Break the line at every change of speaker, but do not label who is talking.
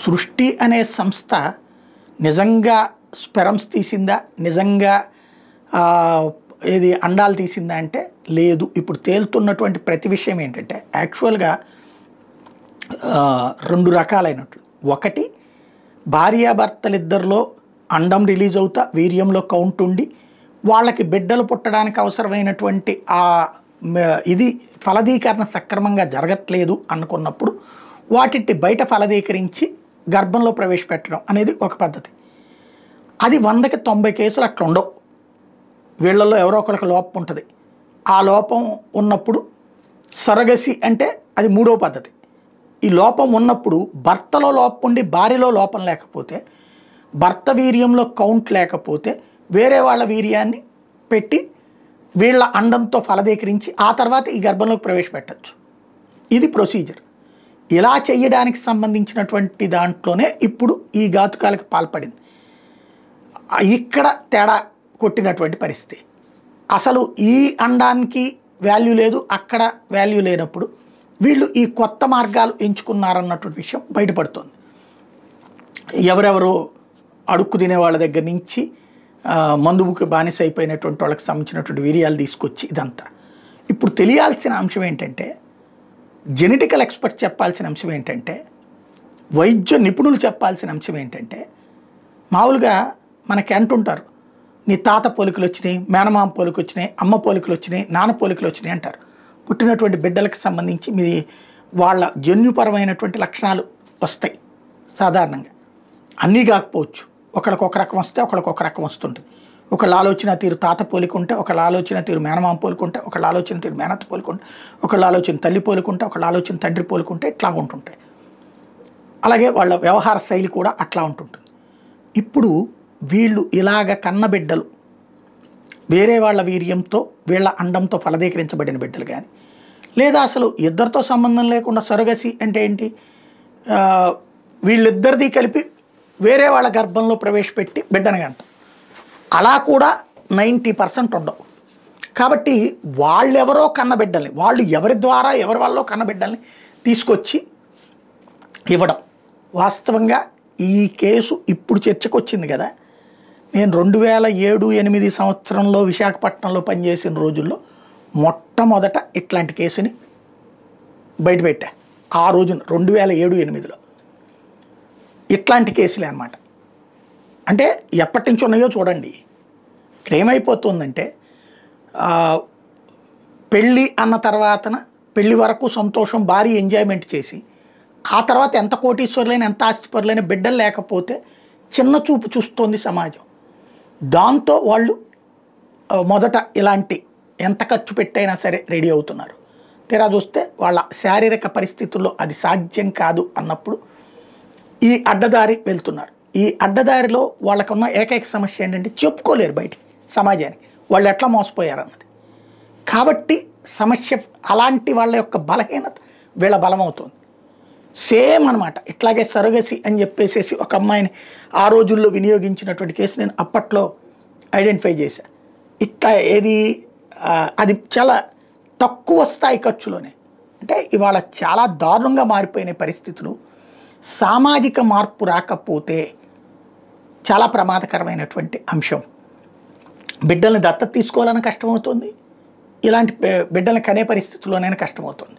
సృష్టి అనే సంస్థ నిజంగా స్పెరమ్స్ తీసిందా, నిజంగా ఏది అండాలు తీసిందా అంటే లేదు. ఇప్పుడు తేలుతున్నటువంటి ప్రతి విషయం ఏంటంటే యాక్చువల్గా రెండు రకాలైనట్లు. ఒకటి, భార్యాభర్తలిద్దరిలో అండం రిలీజ్ అవుతా వీర్యంలో కౌంట్ ఉండి వాళ్ళకి బిడ్డలు పుట్టడానికి అవసరమైనటువంటి ఇది ఫలదీకరణ సక్రమంగా జరగట్లేదు అనుకున్నప్పుడు వాటిని బయట ఫలదీకరించి గర్భంలో ప్రవేశపెట్టడం అనేది ఒక పద్ధతి. అది 100కి 90 కేసులు అట్లా ఉండవు. వీళ్ళల్లో ఎవరో ఒకరికి లోపం ఉంటుంది. ఆ లోపం ఉన్నప్పుడు సరగసి అంటే అది మూడో పద్ధతి. ఈ లోపం ఉన్నప్పుడు భర్తలో లోపం ఉండి భార్యలో లోపం లేకపోతే, భర్త వీర్యంలో కౌంట్ లేకపోతే వేరే వాళ్ళ వీర్యాన్ని పెట్టి వీళ్ళ అండంతో ఫలదీకరించి ఆ తర్వాత ఈ గర్భంలోకి ప్రవేశపెట్టచ్చు. ఇది ప్రొసీజర్. ఇలా చేయడానికి సంబంధించినటువంటి దాంట్లోనే ఇప్పుడు ఈ ఘాతుకాలకు పాల్పడింది. ఇక్కడ తేడా కొట్టినటువంటి పరిస్థితి. అసలు ఈ అండానికి వాల్యూ లేదు, అక్కడ వాల్యూ లేనప్పుడు వీళ్ళు ఈ కొత్త మార్గాలు ఎంచుకున్నారన్నటువంటి విషయం బయటపడుతుంది. ఎవరెవరో అడుక్కు తినే వాళ్ళ దగ్గర నుంచి మందుకు బానిస అయిపోయినటువంటి వాళ్ళకి సంబంధించినటువంటి వీర్యాలు తీసుకొచ్చి ఇదంతా. ఇప్పుడు తెలియాల్సిన అంశం ఏంటంటే, జెనెటికల్ ఎక్స్పర్ట్ చెప్పాల్సిన అంశం ఏంటంటే, వైద్య నిపుణులు చెప్పాల్సిన అంశం ఏంటంటే, మామూలుగా మనకి అంటుంటారు నీ తాత పోలికలు వచ్చినాయి, మేనమామ పోలికలు వచ్చినాయి, అమ్మ పోలికలు వచ్చినాయి, నాన్న పోలికలు వచ్చినాయి అంటారు. పుట్టినటువంటి బిడ్డలకు సంబంధించి మీ వాళ్ళ జన్యుపరమైనటువంటి లక్షణాలు వస్తాయి సాధారణంగా. అన్నీ కాకపోవచ్చు, ఒకళ్ళకొక రకం వస్తే ఒకళ్ళకొక రకం వస్తుంటుంది. ఒకళ్ళ ఆలోచన తీరు తాత పోలికుంటే, ఒకళ్ళ ఆలోచన తీరు మేనమామ పోలికుంటే, ఒకళ్ళ ఆలోచన తీరు మేనత్త పోలికుంటే, ఒకళ్ళ ఆలోచన తల్లి పోలికుంటే, ఒకళ్ళ ఆలోచన తండ్రి పోలికుంటే ఇట్లా ఉంటుంటాయి. అలాగే వాళ్ళ వ్యవహార శైలి కూడా అట్లా ఉంటుంటుంది. ఇప్పుడు వీళ్ళు ఇలాగ కన్నబిడ్డలు వేరే వాళ్ళ వీర్యంతో వీళ్ళ అండంతో ఫలదీకరించబడిన బిడ్డలు కానీ, లేదా అసలు ఇద్దరితో సంబంధం లేకుండా సొరగసి అంటే ఏంటి, వీళ్ళిద్దరిది కలిపి వేరే వాళ్ళ గర్భంలో ప్రవేశపెట్టి బిడ్డని అంటాం. అలా కూడా 90% ఉండవు. కాబట్టి వాళ్ళెవరో కన్నబిడ్డల్ని, వాళ్ళు ఎవరి ద్వారా ఎవరి వాళ్ళో కన్నబిడ్డల్ని తీసుకొచ్చి ఇవ్వడం. వాస్తవంగా ఈ కేసు ఇప్పుడు చర్చకు వచ్చింది కదా. నేను 2007-8 సంవత్సరంలో విశాఖపట్నంలో పనిచేసిన రోజుల్లో మొట్టమొదట ఇట్లాంటి కేసుని బయటపెట్టా. ఆ రోజున 2007-8లో ఇట్లాంటి కేసులే అన్నమాట. అంటే ఎప్పటి నుంచి ఉన్నాయో చూడండి. ఇక్కడ ఏమైపోతుందంటే, పెళ్ళి అన్న తర్వాతన పెళ్ళి వరకు సంతోషం, భారీ ఎంజాయ్మెంట్ చేసి ఆ తర్వాత ఎంత కోటీశ్వరులైన ఎంత ఆస్తిపరులైన బిడ్డలు లేకపోతే చిన్న చూపు చూస్తోంది సమాజం. దాంతో వాళ్ళు మొదట ఇలాంటి ఎంత ఖర్చు పెట్టైనా సరే రెడీ అవుతున్నారు. తీరా చూస్తే వాళ్ళ శారీరక పరిస్థితుల్లో అది సాధ్యం కాదు అన్నప్పుడు ఈ అడ్డదారి వెళ్తున్నారు. ఈ అడ్డదారిలో వాళ్ళకున్న ఏకైక సమస్య ఏంటంటే చెప్పుకోలేరు బయటికి సమాజానికి వాళ్ళు ఎట్లా మోసపోయారన్నది. కాబట్టి సమస్య అలాంటి వాళ్ళ యొక్క బలహీనత వీళ్ళ బలమవుతుంది. సేమ్ అనమాట. ఇట్లాగే సరగసి అని చెప్పేసి ఒక అమ్మాయిని ఆ రోజుల్లో వినియోగించినటువంటి కేసు నేను అప్పట్లో ఐడెంటిఫై చేశాను. ఇట్లా అది చాలా తక్కువ స్థాయి ఖర్చులోనే. అంటే ఇవాళ చాలా దారుణంగా మారిపోయిన పరిస్థితులు. సామాజిక మార్పు రాకపోతే చాలా ప్రమాదకరమైనటువంటి అంశం. బిడ్డల్ని దత్తత తీసుకోవాలని కష్టమవుతుంది, ఇలాంటి బిడ్డల్ని కనే పరిస్థితుల్లోనైనా కష్టమవుతుంది.